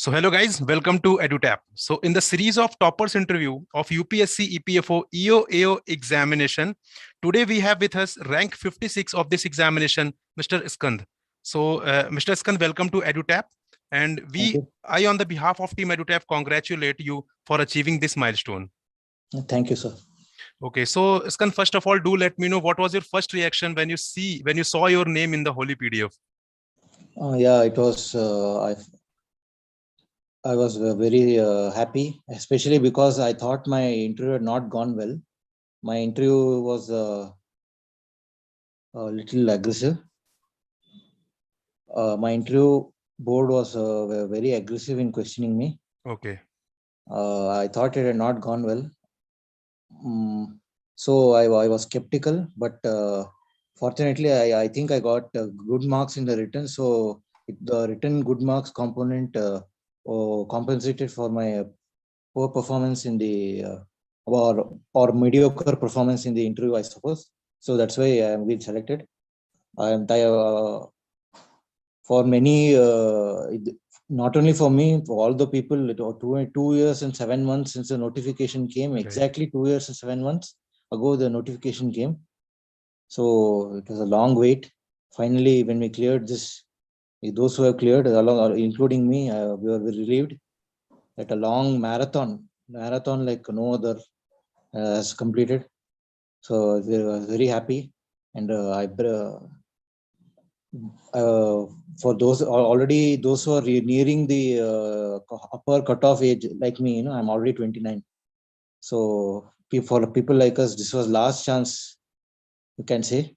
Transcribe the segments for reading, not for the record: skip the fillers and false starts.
So hello guys, welcome to EduTap. So in the series of toppers interview of UPSC EPFO EO examination, today we have with us rank 56 of this examination, Mr. Skanda. So Mr. Skanda, welcome to EduTap. And I on the behalf of Team EduTap congratulate you for achieving this milestone. Thank you, sir. Okay, so Skanda, first of all, do let me know what was your first reaction when you saw your name in the holy PDF? Yeah, it was. I was very happy, especially because I thought my interview had not gone well. My interview was a little aggressive. My interview board was very aggressive in questioning me. Okay. I thought it had not gone well. So I was skeptical, but fortunately, I think I got good marks in the written. So the written good marks component compensated for my poor performance in the or mediocre performance in the interview, I suppose. So that's why I'm being selected. For many, not only for me, for all the people, 2 years and 7 months since the notification came. Okay. Exactly 2 years and 7 months ago, the notification came. So it was a long wait. Finally, when we cleared this, those who have cleared, including me, we were relieved that a long marathon like no other has completed. So we were very happy, and for those who are nearing the upper cutoff age, like me, I'm already 29. So for people like us, this was last chance, you can say.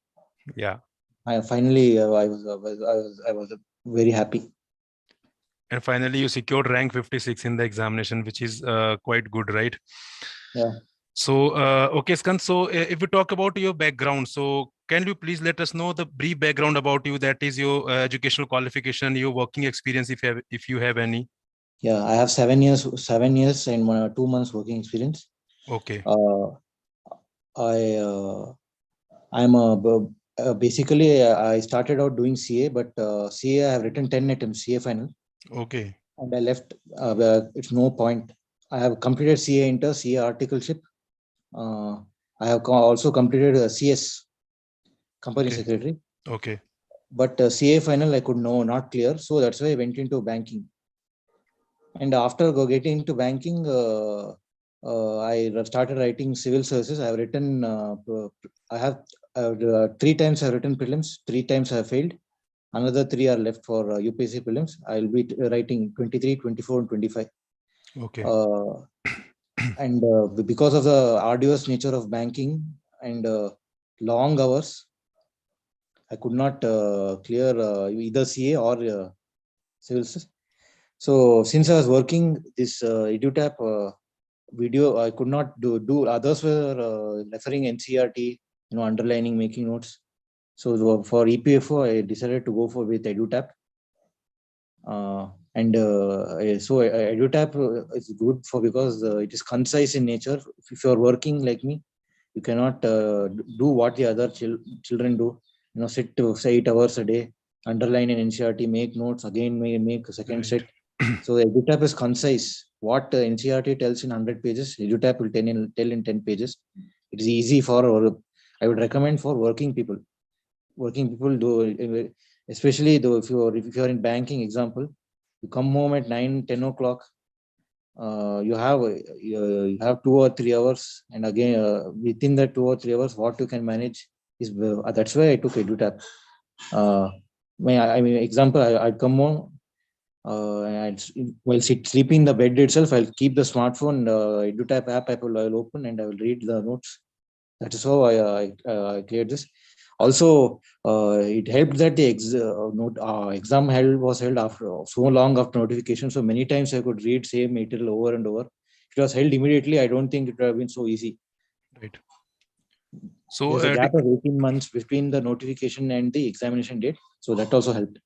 Yeah. I was very happy. And finally, you secured rank 56 in the examination, which is quite good, right? Yeah. So, okay, Skanda. So, if we talk about your background, so can you please let us know the brief background about you? That is your educational qualification, your working experience, if you have any. Yeah, I have 7 years and 2 months working experience. Okay. Basically I started out doing CA, but CA I have written 10 attempts, CA final. Okay. And I left. It's no point. I have completed CA Inter, CA Articleship. I have also completed CS, Company Secretary. Okay. But CA final I could not clear, so that's why I went into banking. And after getting into banking, I started writing civil services. I have written. I have 3 times I have written prelims. 3 times I have failed. Another 3 are left for UPSC prelims. I will be writing 23, 24, and 25. Okay. And because of the arduous nature of banking and long hours, I could not clear either CA or civil services. So since I was working this EduTap video, I could not do. Others were referring NCERT, underlining, making notes. So for EPFO, I decided to go with EduTap. So EduTap is good because it is concise in nature. If you are working like me, you cannot do what the other children do. Sit to say 8 hours a day, underline in NCERT, make notes, again make a second set. So EduTap is concise. What NCERT tells in 100 pages, EduTap will tell in 10 pages. It is easy I would recommend for working people. Working people do, especially though if you are in banking, example, you come home at 9-10 o'clock. You have 2 or 3 hours, and again within that 2 or 3 hours, what you can manage is that's why I took EduTap. Example, I'd come home. While sleeping in the bed itself, I'll keep the smartphone, EduTap app I'll open, and I will read the notes. That is how I cleared this. Also, it helped that the exam was held after so long after notification. So many times I could read same material over and over. If it was held immediately, I don't think it would have been so easy. Right. So there's a gap of 18 months between the notification and the examination date. So that also helped.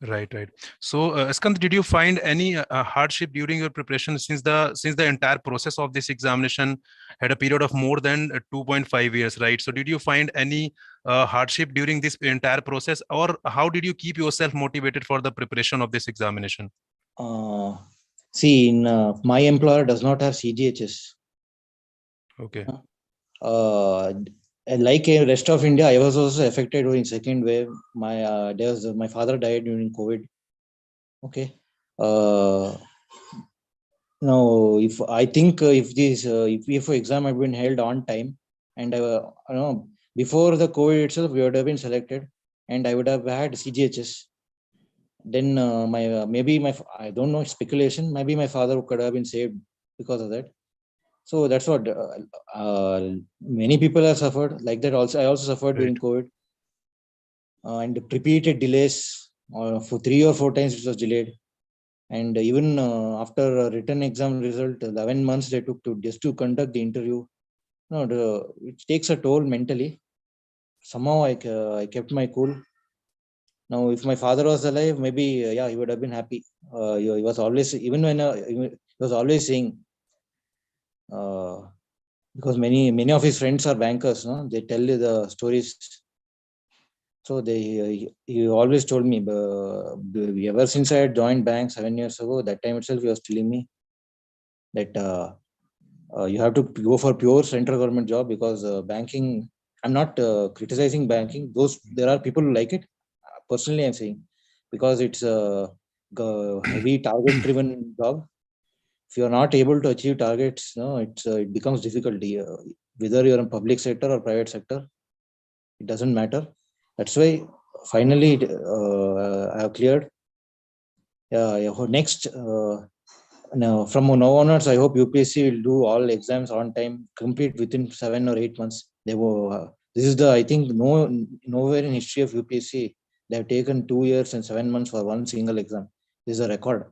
Right. So, Skanda, did you find any hardship during your preparation since the entire process of this examination had a period of more than 2.5 years, right? So, did you find any hardship during this entire process, or how did you keep yourself motivated for the preparation of this examination? See, in my employer does not have CGHS. Okay. Like a rest of India, I was also affected during second wave. My father died during COVID. Okay. Now, if I think if this EPFO exam had been held on time, and before the COVID itself, we would have been selected, and I would have had CGHS. Then I don't know, speculation. Maybe my father could have been saved because of that. So that's what many people have suffered like that. Also, I also suffered during COVID, and repeated delays for 3 or 4 times, it was delayed. And even after a written exam result, 11 months they took to just to conduct the interview. No, it takes a toll mentally. Somehow I kept my cool. Now, if my father was alive, maybe yeah, he would have been happy. He was always, even when he was always saying, because many of his friends are bankers, no? They tell you the stories. So he always told me, ever since I had joined bank 7 years ago, that time itself he was telling me that you have to go for pure central government job, because banking, I'm not criticizing banking. There are people who like it. Personally, I'm saying, because it's a heavy target driven job. If you're not able to achieve targets, no, it becomes difficult. Whether you're in public sector or private sector, it doesn't matter. That's why finally I have cleared. Next, now from now onwards, I hope UPSC will do all exams on time, complete within 7 or 8 months. They will. This is I think nowhere in history of UPSC they have taken 2 years and 7 months for one single exam. This is a record.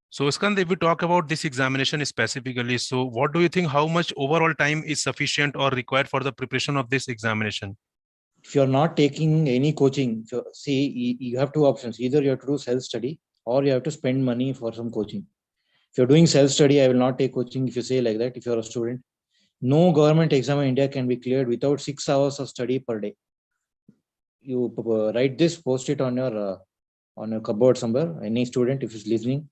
So Skanda, if we talk about this examination specifically, so what do you think, how much overall time is sufficient or required for the preparation of this examination? If you're not taking any coaching, you have two options. Either you have to do self-study, or you have to spend money for some coaching. If you're doing self-study, I will not take coaching. If you say like that, if you're a student, no government exam in India can be cleared without 6 hours of study per day. You write this, post it on your cupboard somewhere. Any student, if he's listening,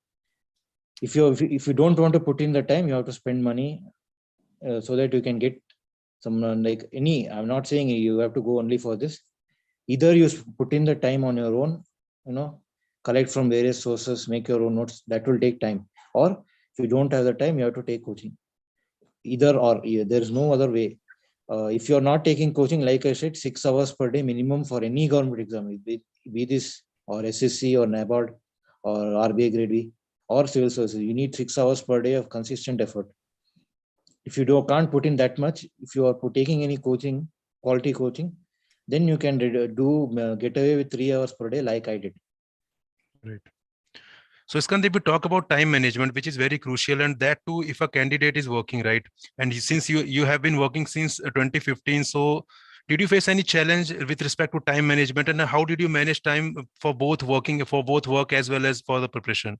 if you don't want to put in the time, you have to spend money so that you can get some like any. I'm not saying you have to go only for this. Either you put in the time on your own, collect from various sources, make your own notes. That will take time. Or if you don't have the time, you have to take coaching. Either or, there is no other way. If you're not taking coaching, like I said, 6 hours per day minimum for any government exam, be this or SSC or NABARD or RBI Grade B or civil services, you need 6 hours per day of consistent effort. If you can't put in that much, if you are taking any coaching, quality coaching, then you can get away with 3 hours per day, like I did. Right. So Skanda, if we talk about time management, which is very crucial, and that too, if a candidate is working, right? And since you have been working since 2015, so did you face any challenge with respect to time management, and how did you manage time for both work as well as for the preparation?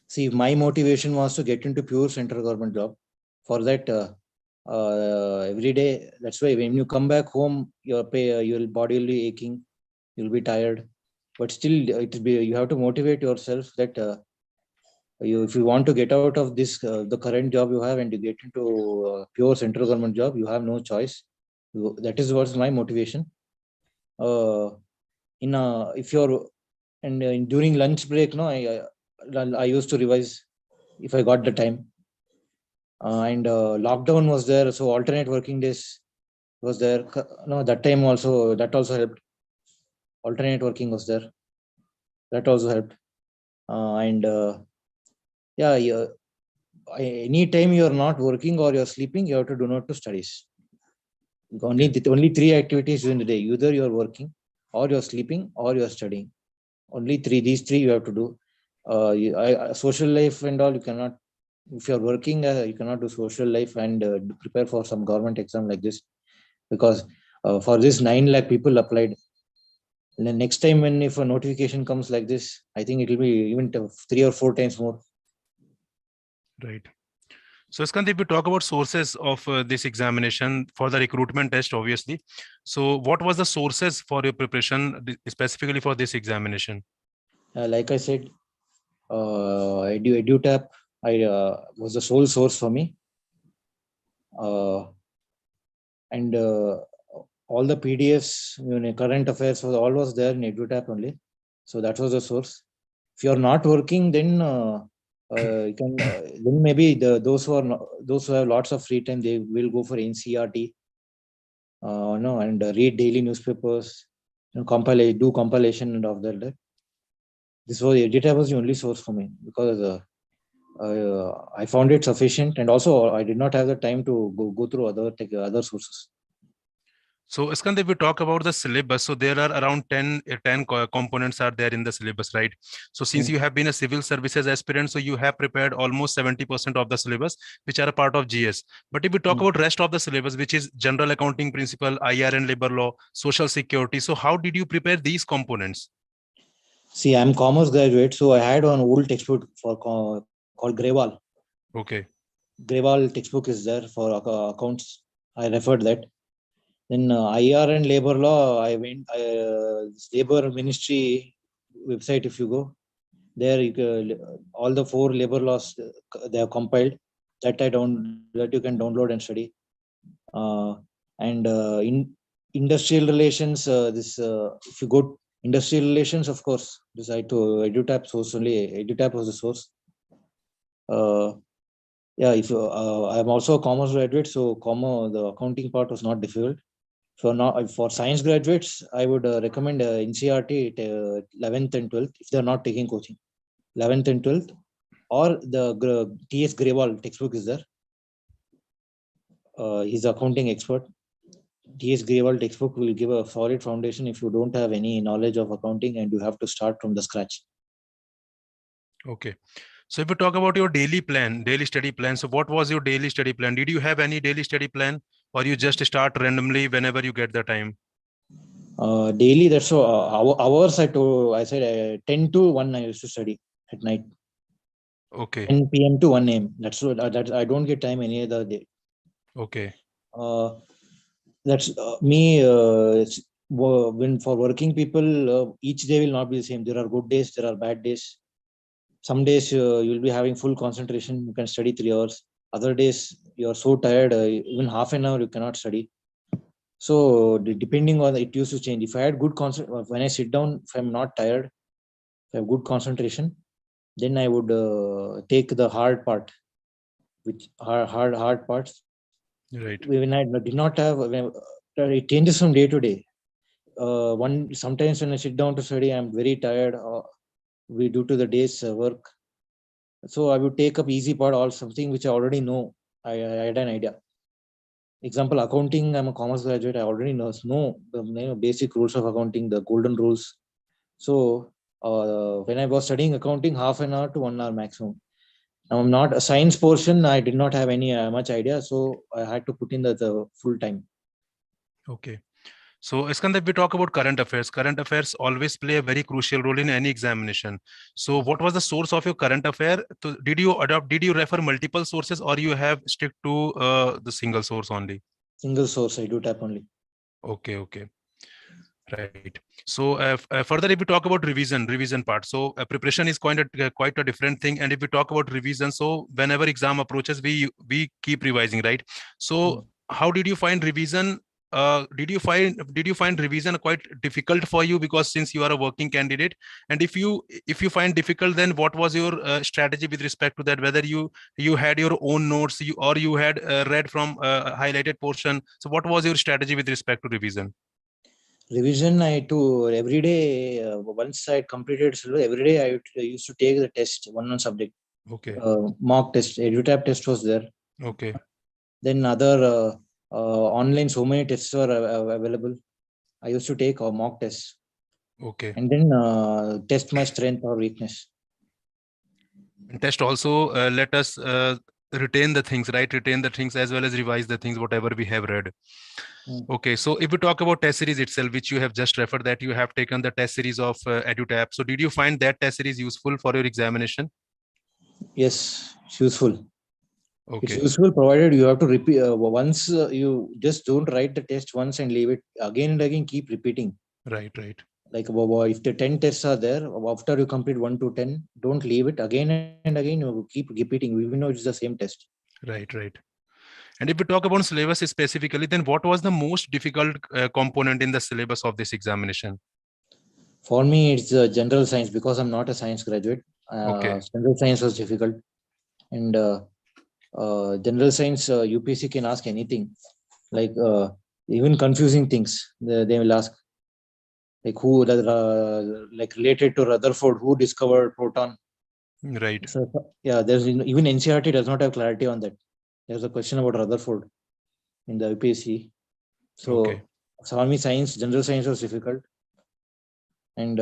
See, my motivation was to get into pure central government job. For that, every day, that's why when you come back home, your body will be aching, you'll be tired, but still you have to motivate yourself that if you want to get out of this the current job you have and you get into pure central government job, you have no choice. That is what's my motivation. If you're and during lunch break, no, I used to revise if I got the time. And lockdown was there, so alternate working days was there. No, that time also, that also helped. Alternate working was there, that also helped. And anytime you're not working or you're sleeping, you have to do not to studies. Only 3 activities during the day. Either you're working, or you're sleeping, or you're studying. Only these three you have to do. Social life and all, you cannot. If you're working, you cannot do social life and prepare for some government exam like this, because for this 9 lakh people applied. And then next time if a notification comes like this, I think it will be even 3 or 4 times more. Right. So Skanda, if we talk about sources of this examination for the recruitment test, obviously. So what was the sources for your preparation specifically for this examination? Like I said, EduTap was the sole source for me. And all the PDFs, current affairs, all was there in EduTap only. So that was the source. If you are not working, then you can then maybe those who have lots of free time, they will go for NCRT, and read daily newspapers, do compilation and of that. This was EduTap was the only source for me because I found it sufficient, and also I did not have the time to go through other sources. So Skanda, if we talk about the syllabus, so there are around 10 components are there in the syllabus, right? So since you have been a civil services aspirant, so you have prepared almost 70% of the syllabus, which are a part of GS. But if we talk about rest of the syllabus, which is general accounting principle, IR and labor law, social security, so how did you prepare these components? See, I'm commerce graduate, so I had an old textbook called Grewal. Okay. Grewal textbook is there for accounts. I referred that. Then IR and labor law, I went labor ministry website. If you go there, all the 4 labor laws they are compiled. That you can download and study. And in industrial relations, if you go industrial relations, of course, this EduTap source only. EduTap was the source. Yeah, if I'm also a commerce graduate, so the accounting part was not difficult. For science graduates, I would recommend NCRT 11th and 12th if they're not taking coaching. 11th and 12th, or the TS Grewal textbook is there. He's accounting expert. TS Grewal textbook will give a solid foundation if you don't have any knowledge of accounting and you have to start from the scratch. Okay. So if we talk about your daily study plan, so what was your daily study plan? Did you have any daily study plan, or you just start randomly whenever you get the time? Daily, that's hours. I said 10 to 1 I used to study at night. Okay. 10 p.m. to 1 a.m. That's I don't get time any other day. Okay. That's me. When for working people, each day will not be the same. There are good days, there are bad days. Some days you'll be having full concentration. You can study 3 hours. Other days you are so tired, even half an hour you cannot study. So depending on it, used to change. If I had good concentration, when I sit down, if I'm not tired, if I have good concentration, then I would take the hard part, which hard parts. Right. When I did not have, it changes from day to day. Sometimes when I sit down to study, I'm very tired. Due to the day's work, so I would take up easy part or something which I already know. I had an idea. Example, accounting. I'm a commerce graduate. I already know the basic rules of accounting, the golden rules. So when I was studying accounting, half an hour to 1 hour maximum. Now I'm not a science portion. I did not have any much idea, so I had to put in the full time. Okay. So Skanda, if we talk about current affairs always play a very crucial role in any examination. So what was the source of your current affair? Did you refer multiple sources, or you have stick to the single source only? Single source, EduTap only. Okay. Right. So further, if we talk about revision part, so preparation is quite a different thing. And if we talk about revision, so whenever exam approaches, we keep revising, right? So how did you find revision? Did you find revision quite difficult for you, because since you are a working candidate? And if you find difficult, then what was your strategy with respect to that? Whether you had your own notes, or you had read from highlighted portion. So what was your strategy with respect to revision? Revision, I do every day. Once I completed syllabus, every day I used to take the test, one subject. Okay. Mock test, EduTap test was there. Okay. Then other online, so many tests were available. I used to take a mock test. Okay. And then test my strength or weakness. And test also let us retain the things, right? Retain the things as well as revise the things, whatever we have read. Okay, so if we talk about test series itself, which you have just referred, that you have taken the test series of EduTap. So did you find that test series useful for your examination? Yes, it's useful. Okay. It's useful provided you have to repeat once. You just don't write the test once and leave it. Again and again, keep repeating. Right. Like if the 10 tests are there, after you complete 1 to 10, don't leave it again and again. You keep repeating, even though it's the same test. Right. And if we talk about syllabus specifically, then what was the most difficult component in the syllabus of this examination? For me, it's general science because I'm not a science graduate. Okay. General science was difficult, and general science UPSC can ask anything, like even confusing things. They will ask, like like related to Rutherford, who discovered proton. Right. So yeah, there's even NCERT does not have clarity on that. There's a question about Rutherford in the UPSC. Okay. So for me, general science was difficult, and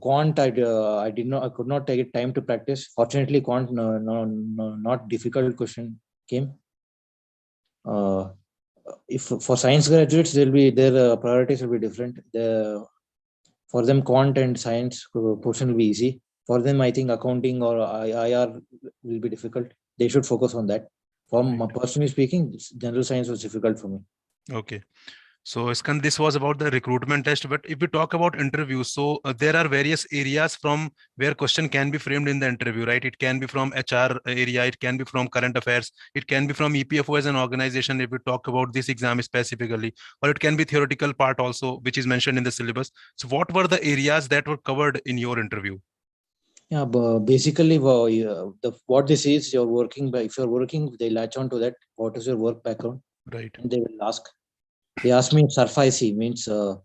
quant I could not take it time to practice. Fortunately, quant not difficult question came. If for science graduates, their priorities will be different. For them, quant and science portion will be easy. For them, I think accounting or IR will be difficult. They should focus on that. Personally speaking, general science was difficult for me. Okay. So Skand, this was about the recruitment test. But if we talk about interviews, so there are various areas from where question can be framed in the interview, right? It can be from HR area, it can be from current affairs, it can be from EPFO as an organization if we talk about this exam specifically, or it can be theoretical part also, which is mentioned in the syllabus. So what were the areas that were covered in your interview? Yeah, but basically, what this is, you're working by. If you're working, they latch on to that. What is your work background? Right. And they will ask. They ask me SURFICE means how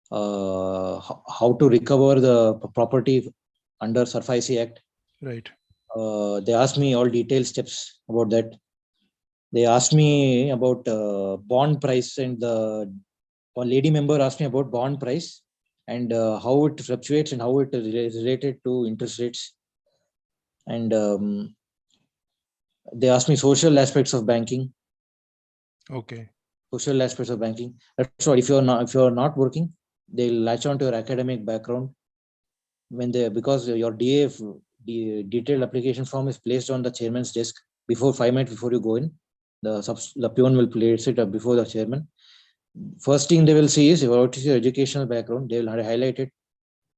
to recover the property under SURFICE Act. Right. They asked me all detailed steps about that. They asked me about bond price, and a lady member asked me about bond price and how it fluctuates and how it is related to interest rates. And they asked me social aspects of banking. Okay. Social aspects of banking. That's what if you're not working, they'll latch on to your academic background. Because your DAF, the detailed application form is placed on the chairman's desk 5 minutes before you go in. The peon will place it up before the chairman. First thing they will see is what is your educational background. They will highlight it.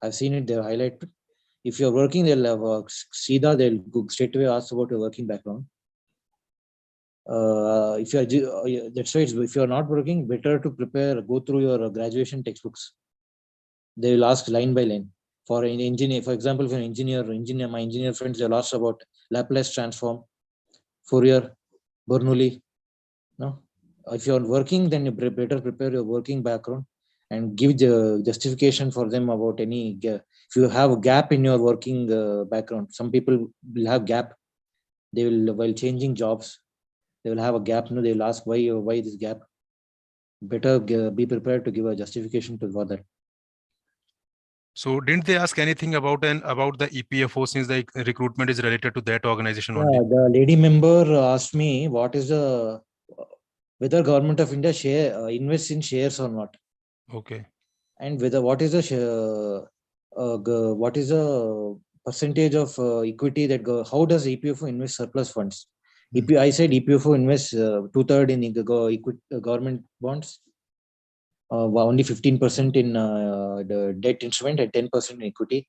I've seen it. They'll highlight it. If you're working, they'll have they'll go straight away ask about your working background. If you're that's why if you're not working, better to go through your graduation textbooks. They will ask line by line. For an engineer, for example, for an engineer, my engineer friends, they'll ask about Laplace transform, Fourier, Bernoulli. No, if you're working, then you better prepare your working background and give the justification for them about any. If you have a gap in your working background, some people will have gap. They will, while changing jobs, they will have a gap. No, they will ask why this gap. Better be prepared to give a justification for that. So didn't they ask anything about the EPFO, since the recruitment is related to that organization Yeah, only? the lady member asked me what is whether government of India invests in shares or not, Okay. and whether what is the percentage of equity that how does EPFO invest surplus funds? I said EPFO invests 2/3 in government bonds, only 15% in the debt instrument, and 10% in equity.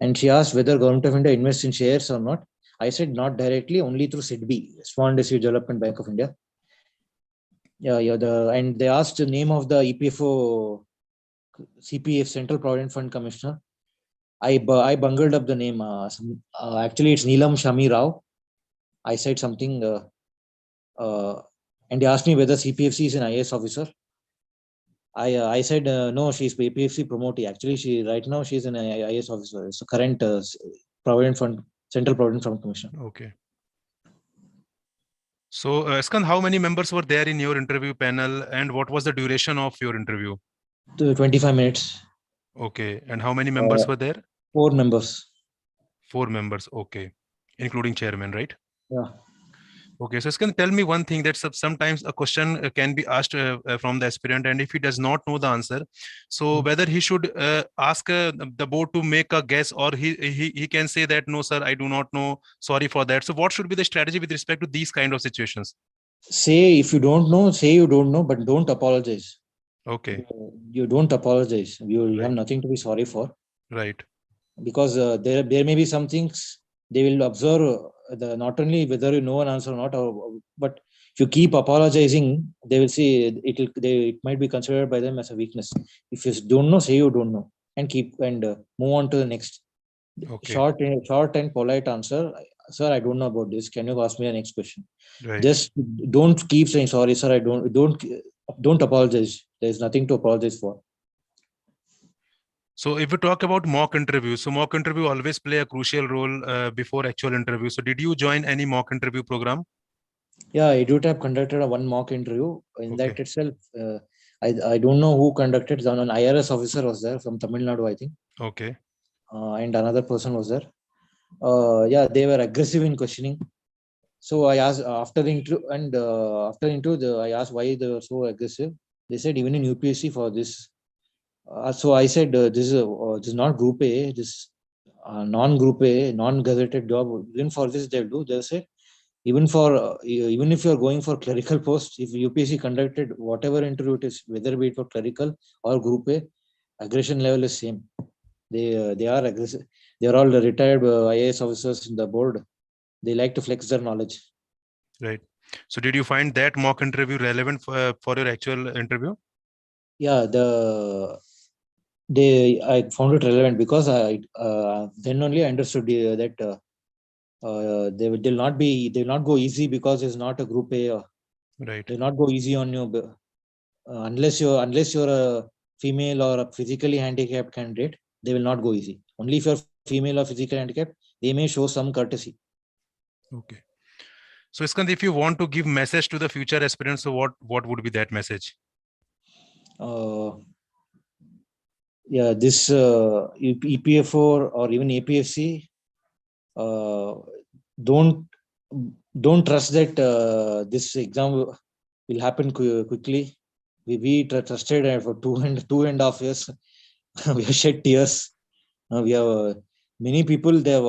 And she asked whether government of India invests in shares or not. I said not directly, only through SEBI, Small Industry Development Bank of India. Yeah. And they asked the name of the EPFO CPF, Central Provident Fund Commissioner. I bungled up the name. Actually, it's Neelam Shami Rao. I said something, and they asked me whether CPFC is an IAS officer. I said no, she's PFC promotee. Actually, right now she's an IAS officer. It's a current Provident Fund, Central Provident Fund Commission. Okay. So, Skand, how many members were there in your interview panel, and what was the duration of your interview? 25 minutes. Okay. And how many members were there? 4 members. 4 members. Okay. Including chairman, right? Yeah. Okay, so Skand, tell me one thing, that sometimes a question can be asked from the aspirant, and if he does not know the answer, so whether he should ask the board to make a guess, or he can say that no sir, I do not know, sorry for that. So what should be the strategy with respect to these kind of situations? Say if you don't know, say you don't know, but don't apologize. Okay. You don't apologize. You have Right. nothing to be sorry for, Right. because there may be some things they will observe, the not only whether you know an answer or not, but if you keep apologizing, they will see it might be considered by them as a weakness. If you don't know, say you don't know, and move on to the next. Okay. Short and polite answer. Sir, I don't know about this. Can you ask me the next question? Right. Just don't keep saying sorry, sir. I don't apologize. There's nothing to apologize for. So if we talk about mock interview, so mock interview always play a crucial role before actual interview. So did you join any mock interview program? Yeah, EduTap conducted a one mock interview. In Okay. that itself, I don't know who conducted. An IRS officer was there from Tamil Nadu, I think, Okay. and another person was there. Yeah, they were aggressive in questioning. So I asked after the interview, and I asked why they were so aggressive. They said even in UPSC for this. So I said this is not Group A. This non-Group A, non-gazetted job. Even for this they'll do. They say even if you're going for clerical posts, if UPSC conducted whatever interview it is, whether be it for clerical or Group A, aggression level is same. They are aggressive. They are all retired IAS officers in the board. They like to flex their knowledge. Right. So did you find that mock interview relevant for your actual interview? Yeah, I found it relevant because I then only I understood that they'll not go easy because it's not a Group A. Right. They'll not go easy on you unless you're a female or a physically handicapped candidate. They will not go easy. Only if you're female or physically handicapped, they may show some courtesy. Okay. So Skand, if you want to give message to the future aspirants, so what would be that message? Yeah, this EPFO or even APFC, don't trust that this exam will happen quickly. We trusted for two and a half years. We have shed tears. We have many people. They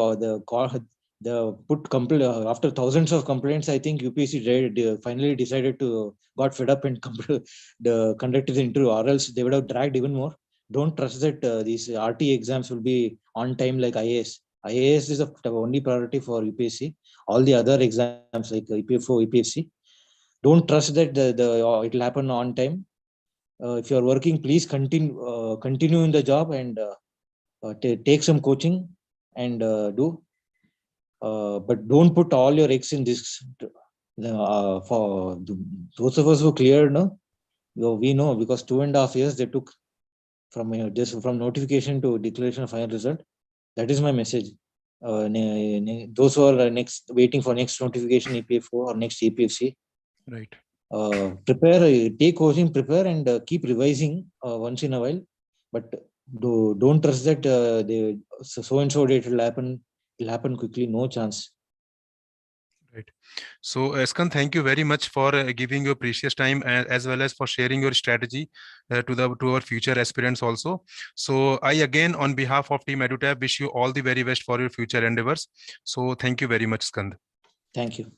put complaint after thousands of complaints. I think UPSC finally decided to got fed up and conducted the interview, or else they would have dragged even more. Don't trust that these RT exams will be on time like IAS. IAS is the only priority for UPSC. All the other exams like EPFO, EPFC, don't trust that it will happen on time. If you are working, please continue in the job and take some coaching and do. But don't put all your eggs in this. Those of us who cleared, no, we know because 2.5 years they took from just from notification to declaration of final result. That is my message. Those who are waiting for next notification EPFO or next EPFC, Right. prepare, take coaching, prepare, and keep revising once in a while. But don't trust that so and so date will happen. It'll happen quickly. No chance. Right. So Skand, thank you very much for giving your precious time as well as for sharing your strategy to our future aspirants also. So I again, on behalf of Team EduTap, wish you all the very best for your future endeavors. So thank you very much, Skand. Thank you.